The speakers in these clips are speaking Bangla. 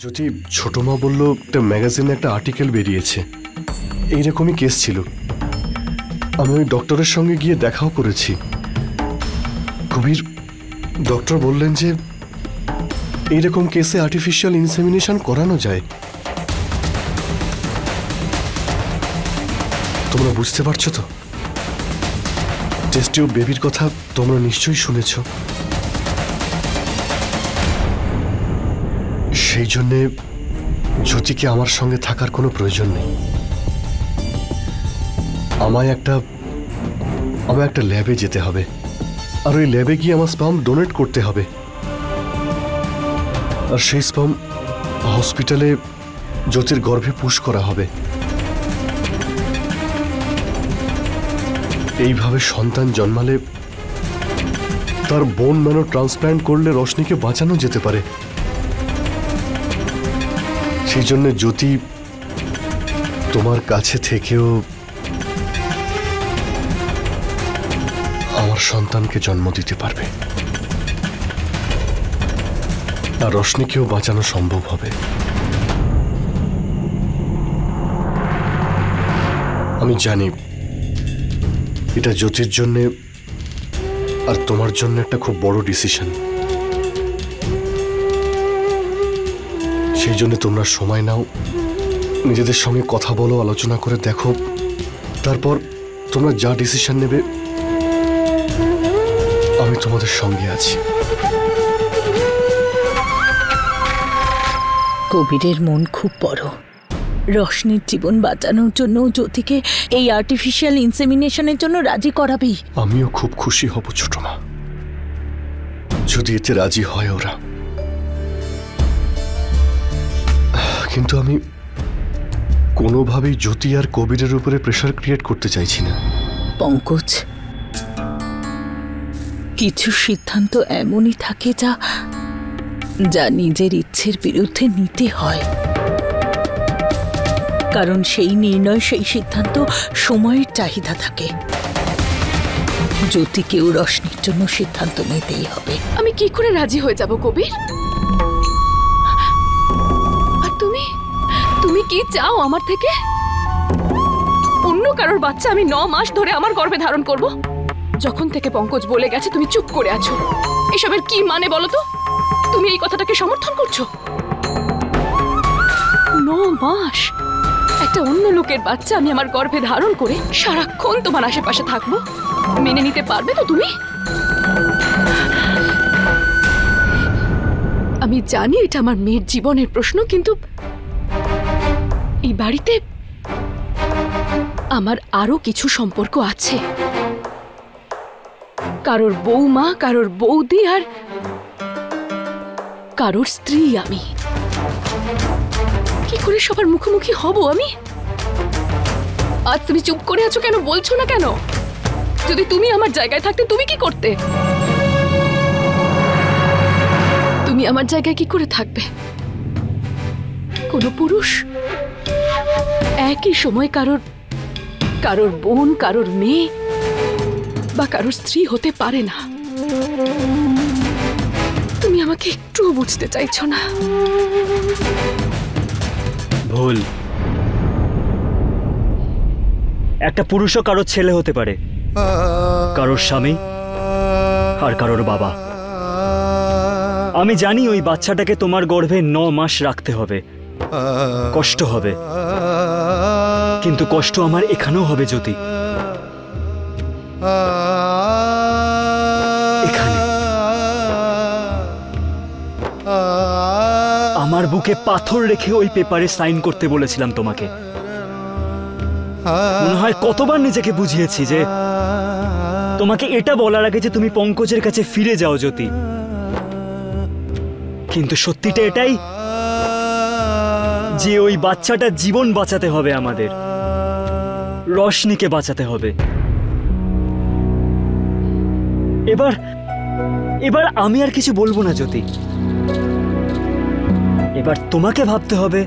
যদি ছোট মা বলল একটা ম্যাগাজিনে একটা আর্টিকেল বেরিয়েছে, এইরকমই কেস ছিল। আমি ওই ডক্টরের সঙ্গে গিয়ে দেখাও করেছি। কবির ডক্টর বললেন যে এইরকম কেসে আর্টিফিশিয়াল ইনসেমিনেশন করানো যায়। তোমরা বুঝতে পারছো তো? টেস্ট টিউব বেবির কথা তোমরা নিশ্চয়ই শুনেছ। সেই জন্যে জ্যোতিকে আমার সঙ্গে থাকার কোনো প্রয়োজন নেই। আমায় একটা ল্যাবে যেতে হবে, আর ওই ল্যাবে গিয়ে আমার স্পার্ম ডোনেট করতে হবে, আর সেই স্পার্ম হসপিটালে জ্যোতির গর্ভে পুশ করা হবে। এইভাবে সন্তান জন্মালে তার বোন ম্যানো ট্রান্সপ্ল্যান্ট করলে রশ্মিকে বাঁচানো যেতে পারে। সেই জন্য জ্যোতি তোমার কাছে থেকেও আমার সন্তানকে জন্ম দিতে পারবে, আর রশ্মিকেও বাঁচানো সম্ভব হবে। আমি জানি এটা জ্যোতির জন্যে আর তোমার জন্য একটা খুব বড় ডিসিশন। সেই জন্য তোমরা সময় নাও, নিজেদের সঙ্গে কথা বলো, আলোচনা করে দেখো, তারপর তোমরা যা ডিসিশন নেবে আমি তোমাদের সঙ্গে আছি। কবিরের মন খুব বড়। রশ্মির জীবন বাঁচানোর জন্য জ্যোতিকে এই আর্টিফিশিয়াল ইনসেমিনেশনের জন্য রাজি করাবেই। আমিও খুব খুশি হব ছোট মা, যদি এতে রাজি হয় ওরা। কিন্তু আমি কোনোভাবেই জ্যোতি আর কবিরের উপরে প্রেশার ক্রিয়েট করতে চাইছি না। পঙ্কজ, কিছু সিদ্ধান্ত এমনই থাকে যা নিজের ইচ্ছের বিরুদ্ধে নিতে হয়, কারণ সেই নির্ণয়, সেই সিদ্ধান্ত সময়ের চাহিদা থাকে। জ্যোতিকেও রশ্মির জন্য সিদ্ধান্ত নিতেই হবে। আমি কি করে রাজি হয়ে যাব কবির? আর তুমি কি চাও আমার থেকে? অন্য কারোর বাচ্চা আমি 9 মাস ধরে আমার গর্ভে ধারণ করব? যখন থেকে পঙ্কজ বলে গেছে তুমি চুপ করে আছো। এসবের কি মানে বলো তো? তুমি এই কথাটাকে সমর্থন করছো? 9 মাস একটা অন্য লোকের বাচ্চা আমি আমার গর্ভে ধারণ করে সারাক্ষণ তোমার আশেপাশে থাকবো, মেনে নিতে পারবে তো তুমি? আমি জানি এটা আমার মেয়ের জীবনের প্রশ্ন, কিন্তু এই বাড়িতে আমার আরো কিছু সম্পর্ক আছে। কারোর বৌমা, কারোর বৌদি, আর কারোর স্ত্রী আমি। কি করে সবার মুখোমুখি হব আমি? আজ তুমি চুপ করে আছো কেন? বলছো না কেন? যদি তুমি আমার জায়গায় থাকতে তুমি কি করতে? তুমি আমার জায়গায় কি করে থাকবে? কোনো পুরুষ একই সময় কারোর বোন, কারোর মেয়ে বা কারোর স্ত্রী হতে পারে না। তুমি আমাকে একটুও বুঝতে চাইছো না। ভুল। একটা পুরুষও কারোর ছেলে হতে পারে, কারোর স্বামী আর কারোর বাবা। আমি জানি ওই বাচ্চাটাকে তোমার গর্ভে 9 মাস রাখতে হবে, কষ্ট হবে, কিন্তু কষ্ট আমার এখানেও হবে জ্যোতি। এখানে আমার বুকে পাথর রেখে ওই পেপারে সাইন করতে বলেছিলাম তোমাকে। মনে হয় কতবার নিজেকে বুঝিয়েছি যে তোমাকে এটা বলার আগে যে তুমি পঙ্কজের কাছে ফিরে যাও জ্যোতি। কিন্তু সত্যিটা এটাই যে ওই বাচ্চাটার জীবন বাঁচাতে হবে, আমাদের রশ্মিকে বাঁচাতে হবে। এবার আমি আর কিছু বলবো না জ্যোতি। এবার তোমাকে ভাবতে হবে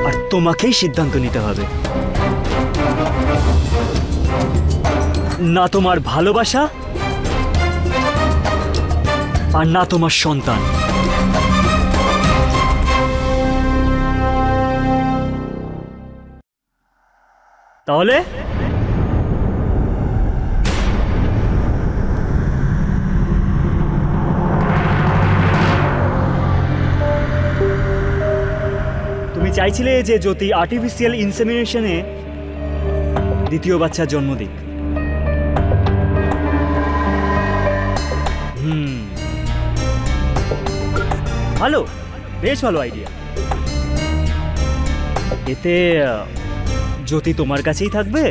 আর তোমাকেই সিদ্ধান্ত নিতে হবে। না তোমার ভালোবাসা আর না তোমার সন্তান। তাহলে তুমি চাইছিলে যে জ্যোতি আর্টিফিশিয়াল ইনসেমিনেশনে দ্বিতীয় বাচ্চার জন্ম দিক। ভালো, বেশ ভালো আইডিয়া। এতে জ্যোতি তোমার কাছেই থাকবে,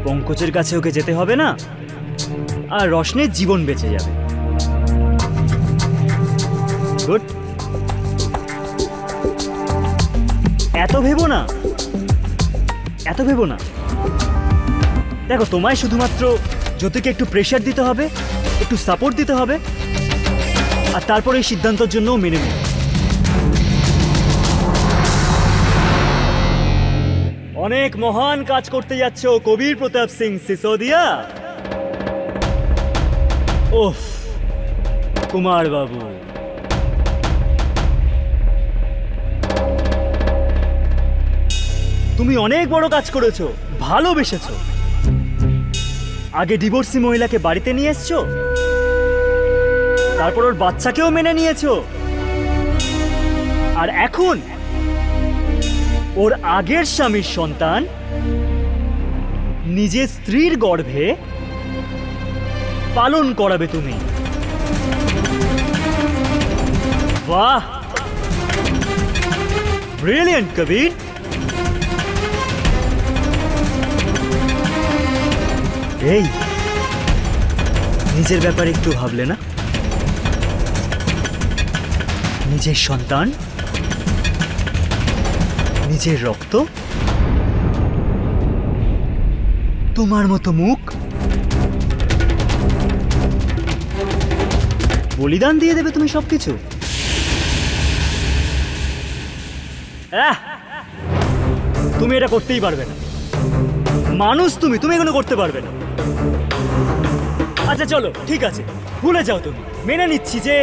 পঙ্কজের কাছে ওকে যেতে হবে না, আর রোশনের জীবন বেঁচে যাবে। গুড। এত ভেবো না, এত ভেবো না। দেখো, তোমায় শুধুমাত্র জ্যোতিকে একটু প্রেশার দিতে হবে, একটু সাপোর্ট দিতে হবে, আর তারপরে এই সিদ্ধান্তের জন্য মেনে নেবে। অনেক মহান কাজ করতে যাচ্ছ কবির প্রতাপ সিং সিসোদিয়া। ওফ, কুমার বাবু, তুমি অনেক বড় কাজ করেছো, ভালোবেসেছো। আগে ডিভোর্সি মহিলাকে বাড়িতে নিয়ে এসছো, তারপর ওর বাচ্চাকেও মেনে নিয়েছো, আর এখন ওর আগের স্বামীর সন্তান নিজের স্ত্রীর গর্ভে পালন করাবে তুমি। বাহ, ব্রিলিয়েন্ট কবির। এই, নিজের ব্যাপারে একটু ভাবলে না? নিজের সন্তান, নিজের রক্ত, তোমার মতো মুখ বলিদান দিয়ে দেবে তুমি সবকিছু? তুমি এটা করতেই পারবে না। মানুষ তুমি এগুলো করতে পারবে না। আচ্ছা চলো, ঠিক আছে, ভুলে যাও। তুমি মেনে নিচ্ছি যে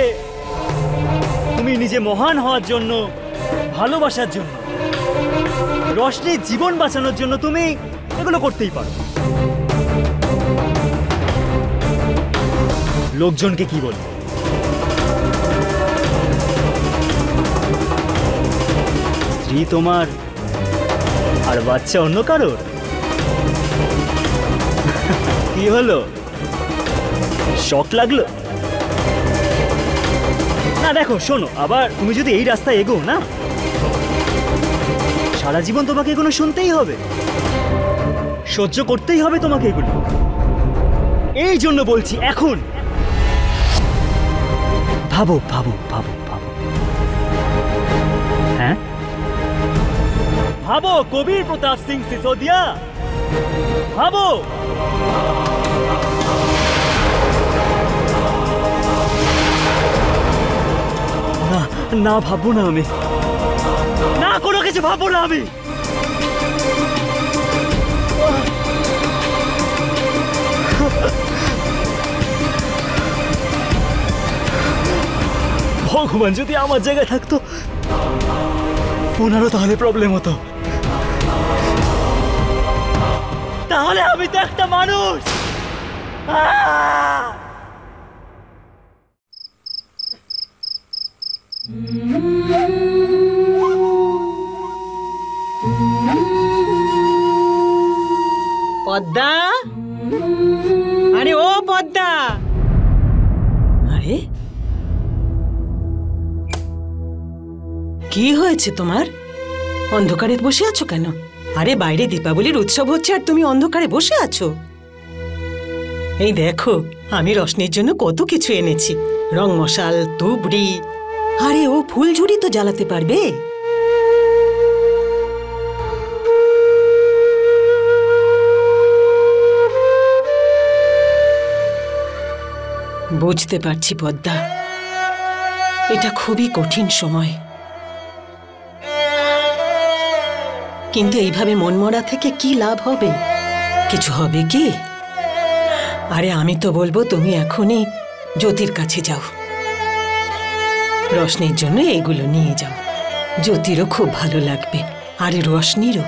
তুমি নিজে মহান হওয়ার জন্য, ভালোবাসার জন্য, রোশনির জীবন বাঁচানোর জন্য তুমি এগুলো করতেই পারো। লোকজনকে কি বলবো? স্ত্রী তোমার আর বাচ্চা অন্য কারোর? কি হলো, শক লাগলো? না দেখো, শোনো, আবার তুমি যদি এই রাস্তায় এগো না, সারা জীবন তোমাকে এগুলো শুনতেই হবে, সহ্য করতেই হবে তোমাকে এগুলো। এই জন্য বলছি, এখন ভাবো ভাবো ভাবো ভাবো। হ্যাঁ, ভাবো কবির প্রতাপ সিং সিসোদিয়া, ভাবো। না না, ভাববো না আমি, না, কোনো কিছু ভাববো না আমি। ভগবান যদি আমার জায়গায় থাকতো, ওনারও তাহলে প্রবলেম হতো। তাহলে আমি তো একটা মানুষ। পদ্মা, আরে ও পদ্মা, আরে কি হয়েছে তোমার? অন্ধকারে বসে আছো কেন? আরে বাইরে দীপাবলির উৎসব হচ্ছে আর তুমি অন্ধকারে বসে আছো। এই দেখো, আমি রোশনির জন্য কত কিছু এনেছি, রং মশাল, তুবড়ি। আরে ও ফুলঝুরি তো জ্বালাতে পারবে। বুঝতে পারছি পদ্মা, এটা খুবই কঠিন সময়, কিন্তু এইভাবে মনমরা থেকে কি লাভ হবে? কিছু হবে কি? আরে আমি তো বলবো তুমি এখনই জ্যোতির কাছে যাও, রোশনির জন্য এইগুলো নিয়ে যাও। জ্যোতিরও খুব ভালো লাগবে, আর রোশনিরও।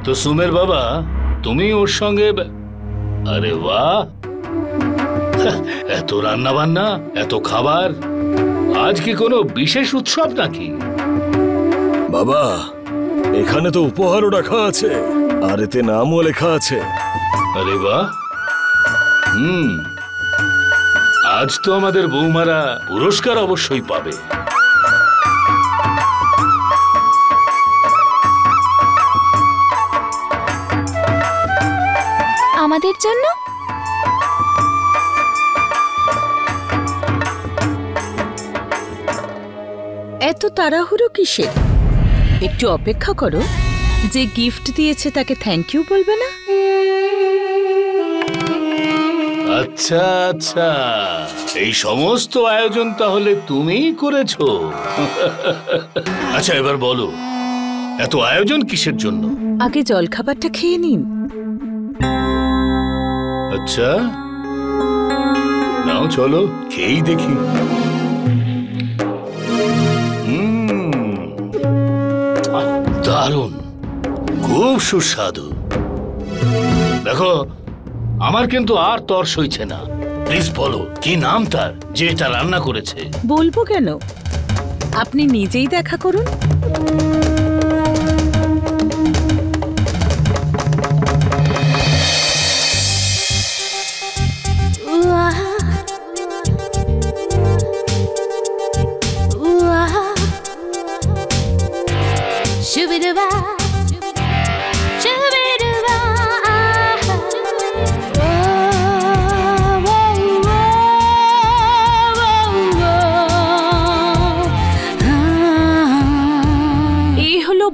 তো সুমের বাবা, তুমি ওর সঙ্গে আরে বাহ, এত রান্না বান্না, এত খাবার, আজ কি কোনো বিশেষ উৎসব নাকি? বাবা, এখানে তো উপহারও রাখা আছে আর এতে নামও লেখা আছে। আরে বাহ, আজ তো আমাদের বৌমারা পুরস্কার অবশ্যই পাবে। আমাদের জন্য? এত তাড়াহুড়ো কিসের? একটু অপেক্ষা করো, যে গিফট দিয়েছে তাকে থ্যাংক ইউ বলবে না? আচ্ছা আচ্ছা, এই সমস্ত আয়োজন তাহলে তুমিই করেছো? আচ্ছা এবার বলো, এত আয়োজন কিসের জন্য? আগে জলখাবারটা খেয়ে নিন। আচ্ছা নাও, চলো খেয়েই দেখি। দারুণ, খুব সুস্বাদু। দেখো, আমার কিন্তু আর তর সইছে না। প্লিজ বলো, কি নাম তার যে এটা রান্না করেছে? বলবো কেন, আপনি নিজেই দেখা করুন।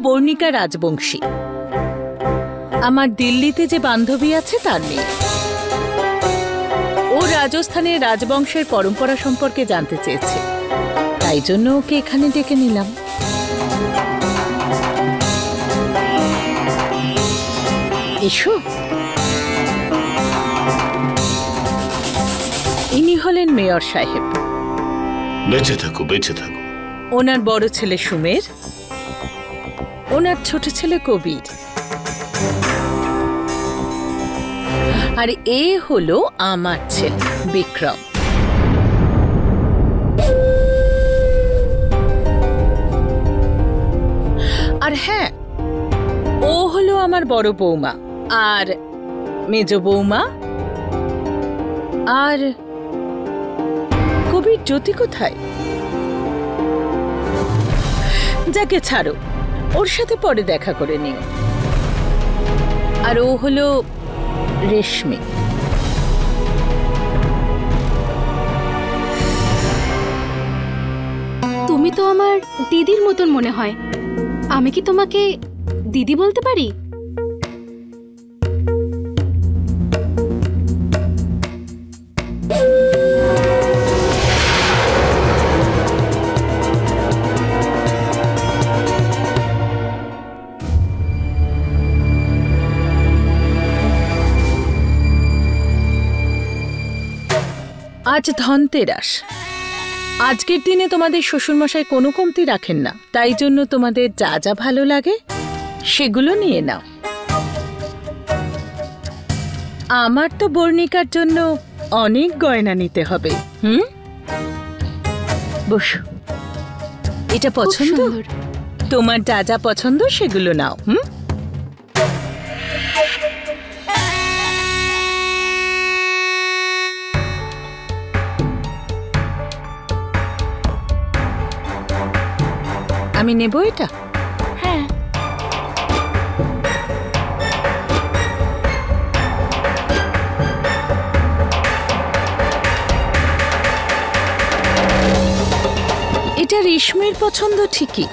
বর্ণিকা রাজবংশী, আমার দিল্লিতে যে বান্ধবী আছে তার মেয়ে। ও রাজস্থানের রাজবংশের পরম্পরা সম্পর্কে জানতে চেয়েছে, তাই জন্য ওকে এখানে ডেকে নিলাম। এসো। ইনি হলেন মেয়র সাহেব। বেঁচে থাকো, বেঁচে থাকো। ওনার বড় ছেলে সুমের, ওনার ছোট ছেলে কবির, আর এ হলো আমার ছেলে বিক্রম। আর হ্যাঁ, ও হলো আমার বড় বৌমা, আর মেজ বৌমা। আর কবির জ্যোতি কোথায়? যাকে ছাড়ো, ওর সাথে পরে দেখা করে নিও। আর ও হলো রেশমি। তুমি তো আমার দিদির মতন মনে হয়, আমি কি তোমাকে দিদি বলতে পারি? আজ ধনতেরাস। আজকের দিনে তোমাদের শ্বশুরমশাই কোনো কমতি রাখেন না, তাই জন্য তোমাদের যা যা ভালো লাগে সেগুলো নিয়ে নাও। আমার তো বর্ণিকার জন্য অনেক গয়না নিতে হবে। বসো। এটা পছন্দ? তোমার যা যা পছন্দ সেগুলো নাও। আমি নেব এটা? হ্যাঁ। এটা রেশমির পছন্দ ঠিকই,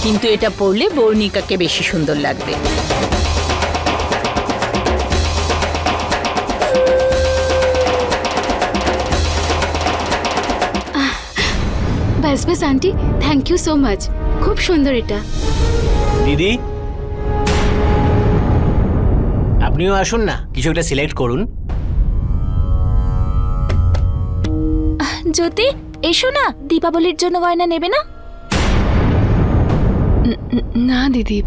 কিন্তু এটা পরলে বর্ণিকাকে বেশি সুন্দর লাগবে। বাস বাস aunty, thank you so much, খুব সুন্দর এটা। দিদি, আপনিও আসুন না, কিছু একটা সিলেক্ট করুন। জ্যোতি, এসো না, দীপাবলির জন্য গয়না নেবে না? না দিদি,